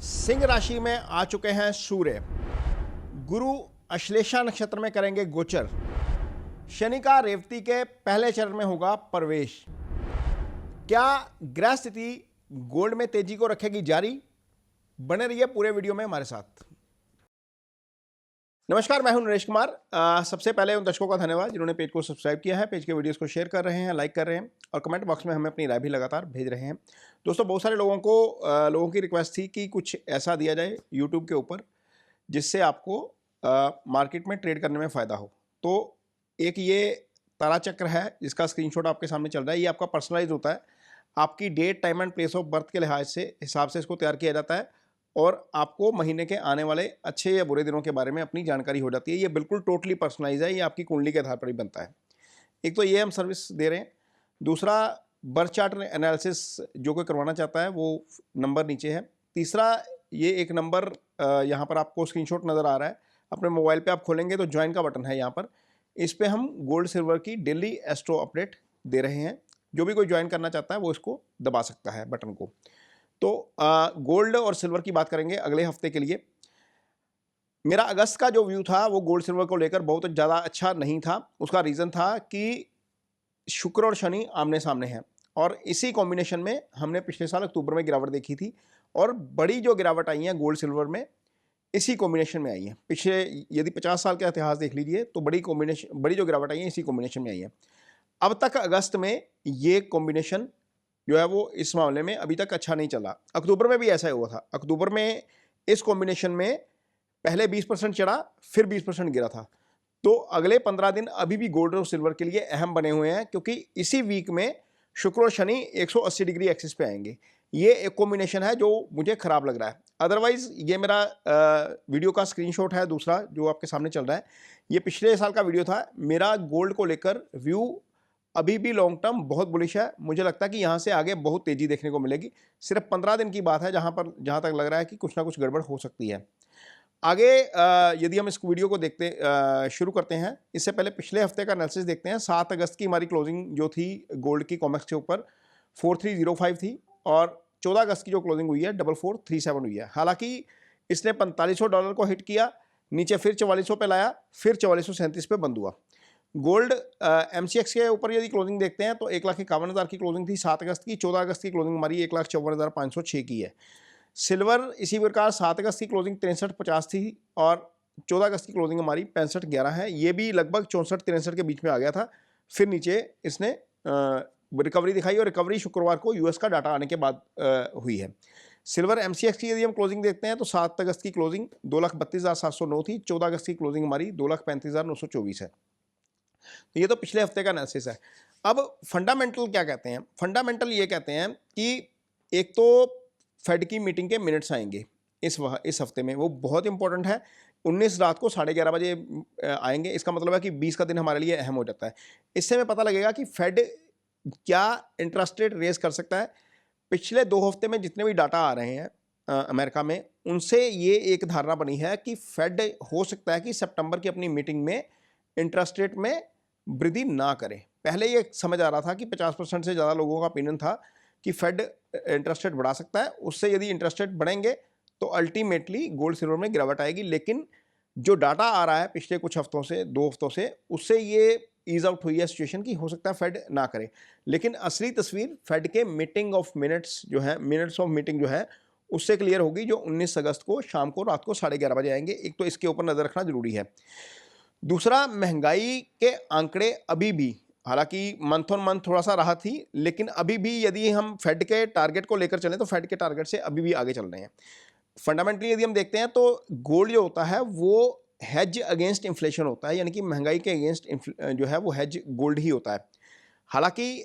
सिंह राशि में आ चुके हैं सूर्य। गुरु अश्लेषा नक्षत्र में करेंगे गोचर। शनि का रेवती के पहले चरण में होगा प्रवेश। क्या ग्रह स्थिति गोल्ड में तेजी को रखेगी जारी? बने रहिए पूरे वीडियो में हमारे साथ। नमस्कार, मैं हूं नरेश कुमार। सबसे पहले उन दर्शकों का धन्यवाद जिन्होंने पेज को सब्सक्राइब किया है, पेज के वीडियोस को शेयर कर रहे हैं, लाइक कर रहे हैं और कमेंट बॉक्स में हमें अपनी राय भी लगातार भेज रहे हैं। दोस्तों, बहुत सारे लोगों की रिक्वेस्ट थी कि कुछ ऐसा दिया जाए यूट्यूब के ऊपर जिससे आपको मार्केट में ट्रेड करने में फ़ायदा हो। तो एक ये तारा चक्र है जिसका स्क्रीनशॉट आपके सामने चल रहा है। ये आपका पर्सनलाइज होता है, आपकी date, time and place of birth के लिहाज से हिसाब से इसको तैयार किया जाता है और आपको महीने के आने वाले अच्छे या बुरे दिनों के बारे में अपनी जानकारी हो जाती है। ये बिल्कुल टोटली पर्सनलाइज है, ये आपकी कुंडली के आधार पर ही बनता है। एक तो ये हम सर्विस दे रहे हैं। दूसरा, बर्थ चार्ट एनालिसिस जो कोई करवाना चाहता है वो नंबर नीचे है। तीसरा, ये एक नंबर यहाँ पर आपको स्क्रीनशॉट नज़र आ रहा है, अपने मोबाइल पे आप खोलेंगे तो ज्वाइन का बटन है यहाँ पर। इस पर हम गोल्ड सिल्वर की डेली एस्ट्रो अपडेट दे रहे हैं। जो भी कोई ज्वाइन करना चाहता है वो इसको दबा सकता है बटन को। तो गोल्ड और सिल्वर की बात करेंगे अगले हफ्ते के लिए। मेरा अगस्त का जो व्यू था वो गोल्ड सिल्वर को लेकर बहुत ज़्यादा अच्छा नहीं था। उसका रीज़न था कि शुक्र और शनि आमने सामने हैं और इसी कॉम्बिनेशन में हमने पिछले साल अक्टूबर में गिरावट देखी थी और बड़ी जो गिरावट आई है गोल्ड सिल्वर में इसी कॉम्बिनेशन में आई है। पिछले यदि 50 साल का इतिहास देख लीजिए तो बड़ी जो गिरावट आई है इसी कॉम्बिनेशन में आई है। अब तक अगस्त में ये कॉम्बिनेशन जो है वो इस मामले में अभी तक अच्छा नहीं चला। अक्टूबर में भी ऐसा ही हुआ था। अक्टूबर में इस कॉम्बिनेशन में पहले 20% चढ़ा, फिर 20% गिरा था। तो अगले 15 दिन अभी भी गोल्ड और सिल्वर के लिए अहम बने हुए हैं क्योंकि इसी वीक में शुक्र और शनि 180 डिग्री एक्सिस पे आएंगे। ये एक कॉम्बिनेशन है जो मुझे खराब लग रहा है। अदरवाइज ये मेरा वीडियो का स्क्रीनशॉट है दूसरा जो आपके सामने चल रहा है। ये पिछले साल का वीडियो था। मेरा गोल्ड को लेकर व्यू अभी भी लॉन्ग टर्म बहुत बुलिश है। मुझे लगता है कि यहाँ से आगे बहुत तेज़ी देखने को मिलेगी। सिर्फ 15 दिन की बात है जहाँ तक लग रहा है कि कुछ ना कुछ गड़बड़ हो सकती है। आगे यदि हम इस वीडियो को शुरू करते हैं, इससे पहले पिछले हफ्ते का एनालिसिस देखते हैं। 7 अगस्त की हमारी क्लोजिंग जो थी गोल्ड की कॉमेक्स के ऊपर 4305 थी और 14 अगस्त की जो क्लोजिंग हुई है 4437 हुई है। हालांकि इसने $4500 को हिट किया, नीचे फिर 4400 पे लाया, फिर 4437 पे बंद हुआ। गोल्ड MCX के ऊपर यदि क्लोजिंग देखते हैं तो 1,51,000 की क्लोजिंग थी 7 अगस्त की। 14 अगस्त की क्लोजिंग हमारी 1,54,506 की है। सिल्वर इसी प्रकार 7 अगस्त की क्लोजिंग 6350 थी और 14 अगस्त की क्लोजिंग हमारी 6511 है। ये भी लगभग 64-63 के बीच में आ गया था। फिर नीचे इसने रिकवरी दिखाई और रिकवरी शुक्रवार को US का डाटा आने के बाद हुई है। सिल्वर MCX की यदि हम क्लोजिंग देखते हैं तो 7 अगस्त की क्लोजिंग 2,32,709 थी। 14 अगस्त की क्लोजिंग हमारी 2,35,924 है। तो ये तो पिछले हफ्ते का एनालिसिस है। अब फंडामेंटल क्या कहते हैं? फंडामेंटल ये कहते हैं कि एक तो फेड की मीटिंग के मिनट्स आएंगे इस हफ्ते में, वो बहुत इंपॉर्टेंट है। 19 रात को 11:30 बजे आएंगे। इसका मतलब है कि 20 का दिन हमारे लिए अहम हो जाता है। इससे हमें पता लगेगा कि फेड क्या इंटरेस्ट रेट रेज कर सकता है। पिछले 2 हफ्ते में जितने भी डाटा आ रहे हैं अमेरिका में, उनसे ये एक धारणा बनी है कि फेड हो सकता है कि सितंबर की अपनी मीटिंग में इंटरेस्ट रेट में वृद्धि ना करें। पहले ये समझ आ रहा था कि 50% से ज़्यादा लोगों का ओपिनियन था कि फेड इंटरेस्ट रेट बढ़ा सकता है। उससे यदि इंटरेस्ट रेट बढ़ेंगे तो अल्टीमेटली गोल्ड सिल्वर में गिरावट आएगी। लेकिन जो डाटा आ रहा है पिछले कुछ हफ्तों से, 2 हफ्तों से, उससे ये ईज आउट हुई है सिचुएशन की हो सकता है फेड ना करे। लेकिन असली तस्वीर फेड के मिनट्स ऑफ मीटिंग जो है उससे क्लियर होगी, जो 19 अगस्त को शाम को रात को 11:30 बजे आएंगे। एक तो इसके ऊपर नज़र रखना जरूरी है। दूसरा, महंगाई के आंकड़े अभी भी, हालांकि मंथ ऑन मंथ थोड़ा सा राहत थी, लेकिन अभी भी यदि हम फेड के टारगेट को लेकर चलें तो फेड के टारगेट से अभी भी आगे चल रहे हैं। फंडामेंटली यदि हम देखते हैं तो गोल्ड जो होता है वो हेज अगेंस्ट इन्फ्लेशन होता है, यानी कि महंगाई के अगेंस्ट जो है वो हेज गोल्ड ही होता है। हालांकि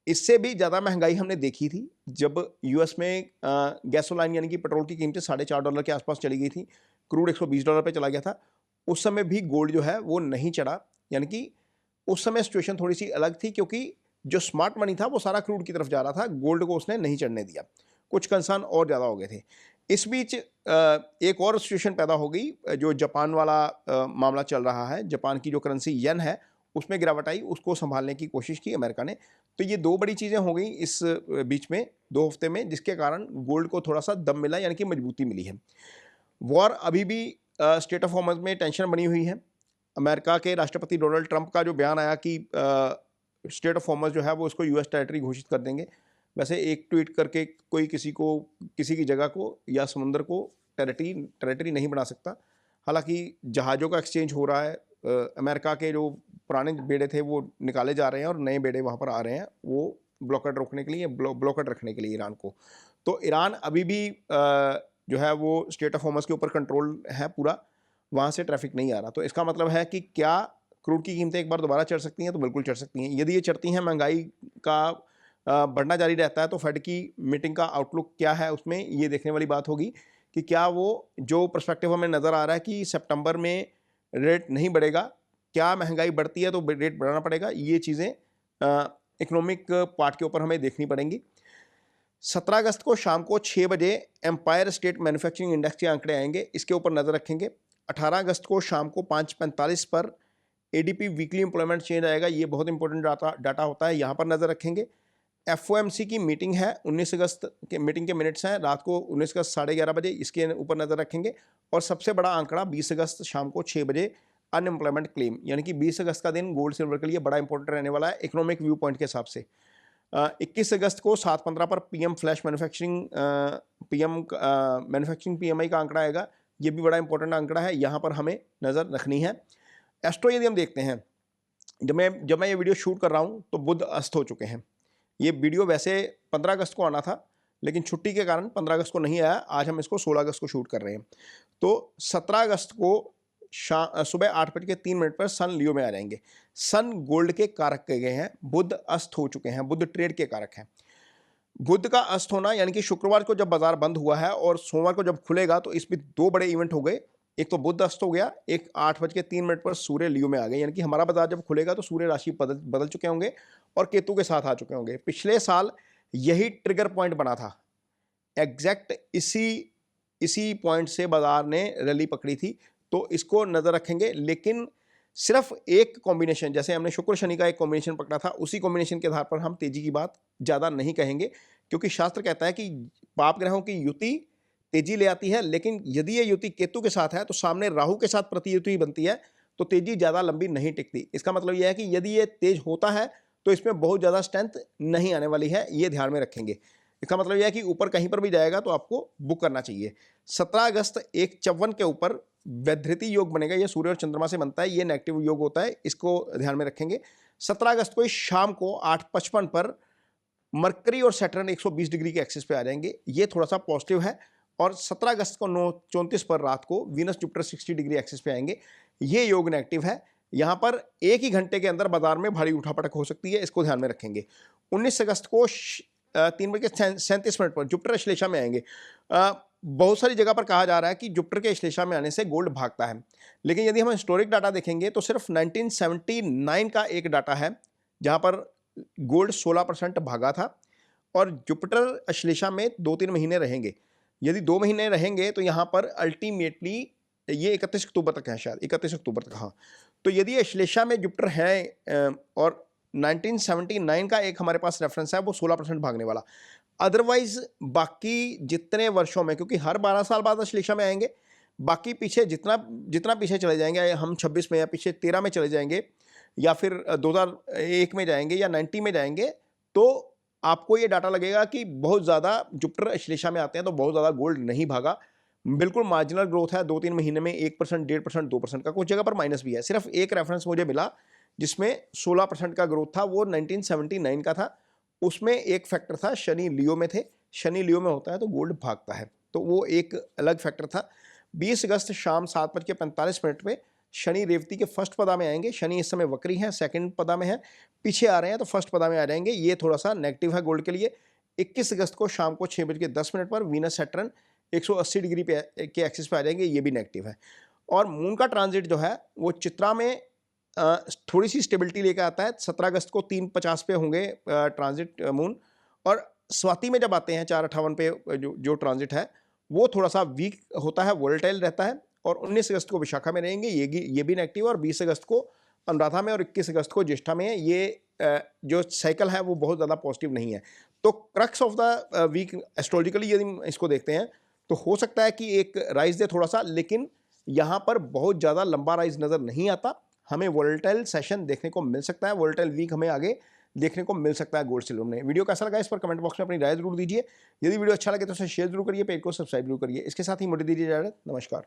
इससे भी ज़्यादा महंगाई हमने देखी थी जब US में गैसोलाइन यानी कि पेट्रोल की कीमतें $4.5 के आसपास चली गई थी। क्रूड $120 पे चला गया था। उस समय भी गोल्ड जो है वो नहीं चढ़ा, यानी कि उस समय सिचुएशन थोड़ी सी अलग थी क्योंकि जो स्मार्ट मनी था वो सारा क्रूड की तरफ जा रहा था, गोल्ड को उसने नहीं चढ़ने दिया। कुछ कंसर्न और ज़्यादा हो गए थे। इस बीच एक और सिचुएशन पैदा हो गई, जो जापान वाला मामला चल रहा है। जापान की जो करेंसी येन है उसमें गिरावट आई, उसको संभालने की कोशिश की अमेरिका ने। तो ये दो बड़ी चीज़ें हो गई इस बीच में 2 हफ्ते में, जिसके कारण गोल्ड को थोड़ा सा दम मिला, यानी कि मजबूती मिली है। वॉर अभी भी स्टेट ऑफ हॉर्मज़ में टेंशन बनी हुई है। अमेरिका के राष्ट्रपति डोनाल्ड ट्रंप का जो बयान आया कि स्टेट ऑफ हॉर्मज़ जो है वो उसको यूएस टेरिटरी घोषित कर देंगे। वैसे एक ट्वीट करके कोई किसी की जगह को या समुंदर को टेरिटरी नहीं बना सकता। हालांकि जहाज़ों का एक्सचेंज हो रहा है, अमेरिका के जो पुराने बेड़े थे वो निकाले जा रहे हैं और नए बेड़े वहाँ पर आ रहे हैं, वो ब्लॉकेड रोकने के लिए, ब्लॉकेड रखने के लिए ईरान को। तो ईरान अभी भी जो है वो स्टेट ऑफ हॉर्मज़ के ऊपर कंट्रोल है पूरा, वहाँ से ट्रैफिक नहीं आ रहा। तो इसका मतलब है कि क्या क्रूड की कीमतें एक बार दोबारा चढ़ सकती हैं? तो बिल्कुल चढ़ सकती हैं। यदि ये चढ़ती हैं, महंगाई का बढ़ना जारी रहता है, तो फेड की मीटिंग का आउटलुक क्या है उसमें ये देखने वाली बात होगी कि क्या वो जो पर्सपेक्टिव हमें नज़र आ रहा है कि सितंबर में रेट नहीं बढ़ेगा, क्या महंगाई बढ़ती है तो रेट बढ़ाना पड़ेगा, ये चीज़ें इकोनॉमिक पार्ट के ऊपर हमें देखनी पड़ेंगी। 17 अगस्त को शाम को 6 बजे एम्पायर स्टेट मैन्युफैक्चरिंग इंडेक्स के आंकड़े आएंगे, इसके ऊपर नज़र रखेंगे। 18 अगस्त को शाम को 5:45 पर एडीपी वीकली एम्प्लॉयमेंट चेंज आएगा, ये बहुत इंपॉर्टेंट डाटा होता है, यहाँ पर नज़र रखेंगे। एफओएमसी की मीटिंग है 19 अगस्त के, मीटिंग के मिनट्स हैं रात को 19 अगस्त 11:30 बजे, इसके ऊपर नज़र रखेंगे। और सबसे बड़ा आंकड़ा 20 अगस्त शाम को 6 बजे अनएम्प्लॉयमेंट क्लेम, यानी कि 20 अगस्त का दिन गोल्ड सिल्वर के लिए बड़ा इंपॉर्टेंट रहने वाला है इकोनॉमिक व्यू पॉइंट के हिसाब से। 21 अगस्त को 7:15 पर पीएम फ्लैश मैन्युफैक्चरिंग पीएमआई का आंकड़ा आएगा, ये भी बड़ा इंपॉर्टेंट आंकड़ा है, यहाँ पर हमें नज़र रखनी है। एस्ट्रो यदि हम देखते हैं, जब मैं ये वीडियो शूट कर रहा हूँ तो बुध अस्त हो चुके हैं। ये वीडियो वैसे 15 अगस्त को आना था, लेकिन छुट्टी के कारण 15 अगस्त को नहीं आया। आज हम इसको 16 अगस्त को शूट कर रहे हैं। तो 17 अगस्त को सुबह 8:03 पर सन लियो में आ जाएंगे। सन गोल्ड के कारक कहे गए हैं, बुध अस्त हो चुके हैं, बुध ट्रेड के कारक हैं। बुध का अस्त होना यानी कि शुक्रवार को जब बाजार बंद हुआ है और सोमवार को जब खुलेगा, तो इसमें दो बड़े इवेंट हो गए। एक तो बुध अस्त हो गया, एक 8:03 पर सूर्य लियो में आ गए, यानी कि हमारा बाजार जब खुलेगा तो सूर्य राशि बदल चुके होंगे और केतु के साथ आ चुके होंगे। पिछले साल यही ट्रिगर पॉइंट बना था, एग्जैक्ट इसी पॉइंट से बाजार ने रैली पकड़ी थी, तो इसको नजर रखेंगे। लेकिन सिर्फ एक कॉम्बिनेशन, जैसे हमने शुक्र शनि का एक कॉम्बिनेशन पकड़ा था, उसी कॉम्बिनेशन के आधार पर हम तेजी की बात ज़्यादा नहीं कहेंगे, क्योंकि शास्त्र कहता है कि पाप ग्रहों की युति तेजी ले आती है, लेकिन यदि ये युति केतु के साथ है तो सामने राहु के साथ प्रतियुति बनती है, तो तेजी ज़्यादा लंबी नहीं टिकती। इसका मतलब यह है कि यदि ये तेज होता है तो इसमें बहुत ज़्यादा स्ट्रेंथ नहीं आने वाली है, ये ध्यान में रखेंगे। इसका मतलब यह है कि ऊपर कहीं पर भी जाएगा तो आपको बुक करना चाहिए। 17 अगस्त एक 54 के ऊपर वैधृति योग बनेगा, यह सूर्य और चंद्रमा से बनता है, ये नेगेटिव योग होता है, इसको ध्यान में रखेंगे। 17 अगस्त को शाम को 8:55 पर मरकरी और सैटर्न 120 डिग्री के एक्सिस पे आ जाएंगे, ये थोड़ा सा पॉजिटिव है। और 17 अगस्त को 9:34 पर रात को वीनस जुपिटर 60 डिग्री एक्सिस पे आएंगे, ये योग नेगेटिव है। यहाँ पर एक ही घंटे के अंदर बाजार में भारी उठापटक हो सकती है, इसको ध्यान में रखेंगे। 19 अगस्त को 3:37 पर जुपिटर श्लेषा में आएंगे। बहुत सारी जगह पर कहा जा रहा है कि जुपिटर के श्लेषा में आने से गोल्ड भागता है, लेकिन यदि हम हिस्टोरिक डाटा देखेंगे तो सिर्फ 1979 का एक डाटा है जहाँ पर गोल्ड 16% भागा था, और जुपिटर श्लेषा में 2-3 महीने रहेंगे। यदि 2 महीने रहेंगे तो यहाँ पर अल्टीमेटली ये 31 अक्टूबर तक है, शायद 31 अक्टूबर तक, हाँ। तो यदि ये श्लेषा में जुपिटर है और 1979 का एक हमारे पास रेफरेंस है, वो 16% भागने वाला। अदरवाइज बाकी जितने वर्षों में, क्योंकि हर 12 साल बाद श्लेषा में आएंगे, बाकी पीछे जितना पीछे चले जाएंगे, हम 26 में या पीछे 13 में चले जाएंगे, या फिर 2001 में जाएंगे या 90 में जाएंगे, तो आपको ये डाटा लगेगा कि बहुत ज़्यादा जुपिटर श्लेषा में आते हैं तो बहुत ज़्यादा गोल्ड नहीं भागा। बिल्कुल मार्जिनल ग्रोथ है, 2-3 महीने में 1%, 1.5%, 2% का, कुछ जगह पर माइनस भी है। सिर्फ एक रेफरेंस मुझे मिला जिसमें 16% का ग्रोथ था, वो 1979 का था। उसमें एक फैक्टर था, शनि लियो में थे, शनि लियो में होता है तो गोल्ड भागता है, तो वो एक अलग फैक्टर था। 20 अगस्त शाम 7:45 पे शनि रेवती के फर्स्ट पदा में आएंगे। शनि इस समय वक्री हैं, सेकंड पदा में है, पीछे आ रहे हैं तो फर्स्ट पदा में आ जाएंगे, ये थोड़ा सा नेगेटिव है गोल्ड के लिए। 21 अगस्त को शाम को 6:10 पर वीनस सैटर्न 180 डिग्री पे के एक्सिस पे आ जाएंगे, ये भी नेगेटिव है। और मून का ट्रांजिट जो है वो चित्रा में थोड़ी सी स्टेबिलिटी लेकर आता है। 17 अगस्त को 3:50 पे होंगे ट्रांजिट मून, और स्वाति में जब आते हैं 4:58 पे जो ट्रांजिट है वो थोड़ा सा वीक होता है, वोलेटाइल रहता है। और 19 अगस्त को विशाखा में रहेंगे, ये भी नेगेटिव, और 20 अगस्त को अनुराधा में और 21 अगस्त को ज्येष्ठा में ये जो साइकिल है वो बहुत ज़्यादा पॉजिटिव नहीं है। तो crux of the week astrologically यदि हम इसको देखते हैं तो हो सकता है कि एक राइज दे थोड़ा सा, लेकिन यहाँ पर बहुत ज़्यादा लंबा राइज नज़र नहीं आता। हमें वोलेटाइल सेशन देखने को मिल सकता है, वोलेटाइल वीक हमें आगे देखने को मिल सकता है गोल्ड सिल्वर में। वीडियो कैसा लगा इस पर कमेंट बॉक्स में अपनी राय जरूर दीजिए। यदि वीडियो अच्छा लगे तो उसे शेयर जरूर करिए, पेज को सब्सक्राइब जरूर करिए। इसके साथ ही मुझे दीजिए इजाजत। नमस्कार।